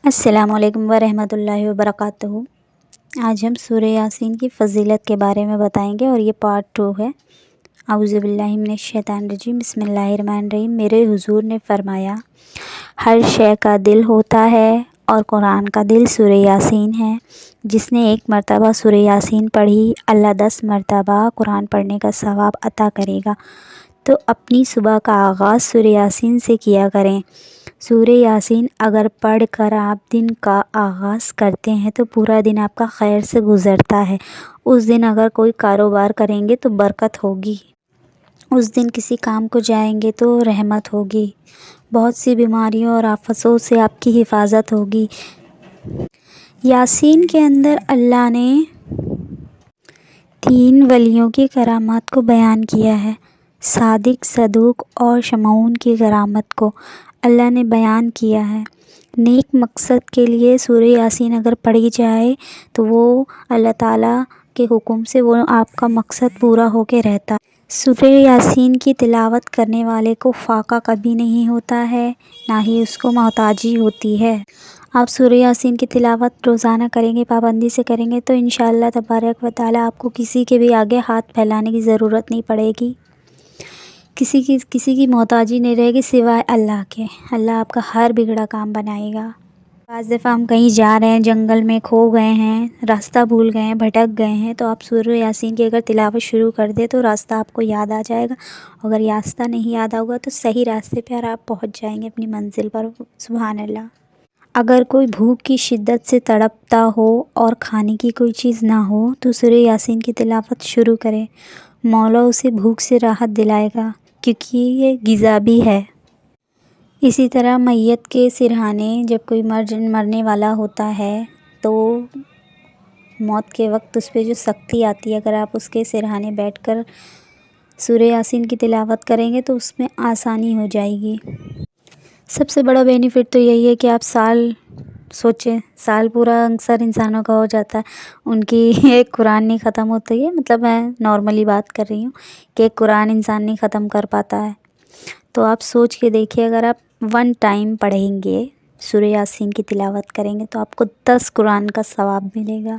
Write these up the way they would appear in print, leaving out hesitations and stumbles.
السلام علیکم ورحمۃ اللہ وبرکاتہ۔ آج ہم سورہ یاسین کی فضیلت کے بارے میں بتائیں گے اور یہ پارٹ 2 ہے۔ اعوذ باللہ من الشیطان الرجیم، بسم اللہ الرحمن الرحیم۔ میرے حضور نے فرمایا، ہر شے کا دل ہوتا ہے اور قرآن کا دل سورہ یاسین ہے۔ جس نے ایک مرتبہ سورہ یاسین پڑھی، اللہ 10 مرتبہ قرآن پڑھنے کا ثواب عطا کرے گا۔ تو اپنی صبح کا آغاز سورہ یاسین سے کیا کریں۔ سورہ یاسین اگر پڑھ کر آپ دن کا آغاز کرتے ہیں تو پورا دن آپ کا خیر سے گزرتا ہے۔ اس دن اگر کوئی کاروبار کریں گے تو برکت ہوگی، اس دن کسی کام کو جائیں گے تو رحمت ہوگی، بہت سی بیماریوں اور آفتوں سے آپ کی حفاظت ہوگی۔ یاسین کے اندر اللہ نے 3 ولیوں کی کرامات کو بیان کیا ہے۔ صادق، صدوق اور شمعون کی کرامت کو اللہ نے بیان کیا ہے۔ نیک مقصد کے لیے سورہ یاسین اگر پڑھی جائے تو وہ اللہ تعالیٰ کے حکم سے وہ آپ کا مقصد پورا ہو کے رہتا ہے۔ سورہ یاسین کی تلاوت کرنے والے کو فاقہ کبھی نہیں ہوتا ہے، نہ ہی اس کو محتاجی ہوتی ہے۔ آپ سورہ یاسین کی تلاوت روزانہ کریں گے، پابندی سے کریں گے تو انشاءاللہ تبارک و تعالیٰ آپ کو کسی کے بھی آگے ہاتھ پھیلانے کی ضرورت نہیں پڑے گی، کسی کی محتاجی نہیں رہے گی سوائے اللہ کے۔ اللہ آپ کا ہر بگڑا کام بنائے گا۔ بعض دفعہ ہم کہیں جا رہے ہیں، جنگل میں کھو گئے ہیں، راستہ بھول گئے ہیں، بھٹک گئے ہیں، تو آپ سورہ یاسین کی اگر تلاوت شروع کر دیں تو راستہ آپ کو یاد آ جائے گا۔ اگر راستہ نہیں یاد ہوگا تو صحیح راستے پر آپ پہنچ جائیں گے اپنی منزل پر۔ سبحان اللہ۔ اگر کوئی بھوک کی شدت سے تڑپتا ہو اور کھانے کی کوئی چیز نہ ہو تو سورہ یاسین کی تلاوت شروع کرے، مولا اسے بھوک سے راحت دلائے گا، کیونکہ یہ غذا بھی ہے۔ اسی طرح میت کے سرہانے، جب کوئی مرنے والا ہوتا ہے تو موت کے وقت اس پہ جو سختی آتی ہے، اگر آپ اس کے سرہانے بیٹھ کر سورہ یاسین کی تلاوت کریں گے تو اس میں آسانی ہو جائے گی۔ سب سے بڑا بینیفٹ تو یہی ہے کہ آپ سوچیں، سال پورا اکثر انسانوں کا ہو جاتا ہے، ان کی ایک قرآن نہیں ختم ہوتی ہے، مطلب میں نارملی بات کر رہی ہوں کہ ایک قرآن انسان نہیں ختم کر پاتا ہے۔ تو آپ سوچ کے دیکھیے، اگر آپ 1 ٹائم پڑھیں گے، سورہ یاسین کی تلاوت کریں گے تو آپ کو 10 قرآن کا ثواب ملے گا۔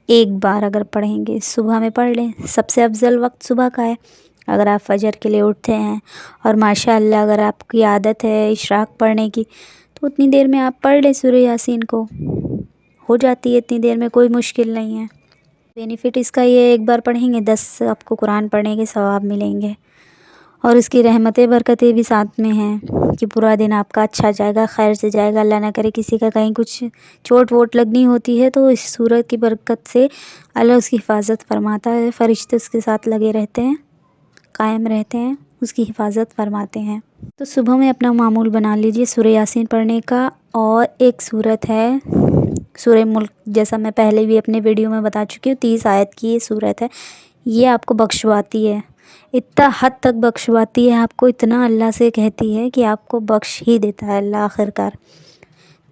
ایک بار اگر پڑھیں گے، صبح میں پڑھ لیں، سب سے افضل وقت صبح کا ہے۔ اگر آپ فجر کے لیے اٹھتے ہیں اور ماشاءاللہ اگر آپ کی عادت ہے اشراق پڑھنے کی تو اتنی دیر میں آپ پڑھ لیں سورہ یاسین کو، ہو جاتی ہے اتنی دیر میں، کوئی مشکل نہیں ہے۔ بینیفٹ اس کا یہ ہے، ایک بار پڑھیں گے 10 آپ کو قرآن پڑھنے کے ثواب ملیں گے، اور اس کی رحمتیں برکتیں بھی ساتھ میں ہیں کہ پورا دن آپ کا اچھا جائے گا، خیر سے جائے گا۔ اللہ نہ کرے کسی کا کہیں کچھ چوٹ ووٹ لگنی ہوتی ہے تو اس سورت کی برکت سے اللہ اس کی حفاظت فرماتا ہے، فرشتے اس کے ساتھ لگے رہتے ہیں، قائم رہتے ہیں، اس کی حفاظت فرماتے ہیں۔ تو صبح میں اپنا معمول بنا لیجئے سورہ یاسین پڑھنے کا۔ اور ایک سورت ہے سورہ ملک، جیسا میں پہلے بھی اپنے ویڈیو میں بتا چکی ہوں، 30 آیت کی یہ سورت ہے، یہ آپ کو بخشواتی ہے، اتنا حد تک بخشواتی ہے آپ کو، اتنا اللہ سے کہتی ہے کہ آپ کو بخش ہی دیتا ہے اللہ آخرکار۔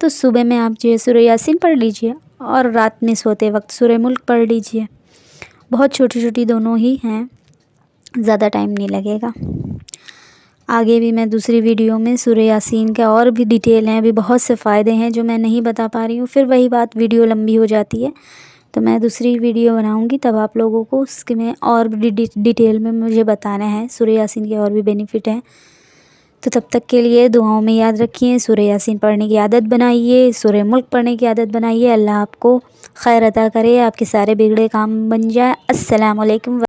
تو صبح میں آپ جو ہے سورہ یاسین پڑھ لیجئے اور رات میں سوتے وقت سورہ ملک پڑھ لیجئے، بہت چھوٹی چھوٹی دونوں ہی ہیں، زیادہ ٹائم نہیں لگے گا۔ آگے بھی میں دوسری ویڈیو میں سورہ یاسین کا اور بھی ڈیٹیل ہیں، ابھی بہت سے فائدے ہیں جو میں نہیں بتا پا رہی ہوں، پھر وہی بات ویڈیو لمبی ہو جاتی ہے، تو میں دوسری ویڈیو بناؤں گی، تب آپ لوگوں کو اس کے میں اور بھی ڈیٹیل میں مجھے بتانا ہے، سورہ یاسین کے اور بھی بینیفٹ ہیں۔ تو تب تک کے لیے دعاؤں میں یاد رکھیے، سورہ یاسین پڑھنے کی عادت بنائیے، سورہ ملک پڑھنے کی عادت بنائیے، اللہ آپ کو خیر عطا کرے، آپ کے سارے بگڑے کام بن جائے۔ السلام علیکم۔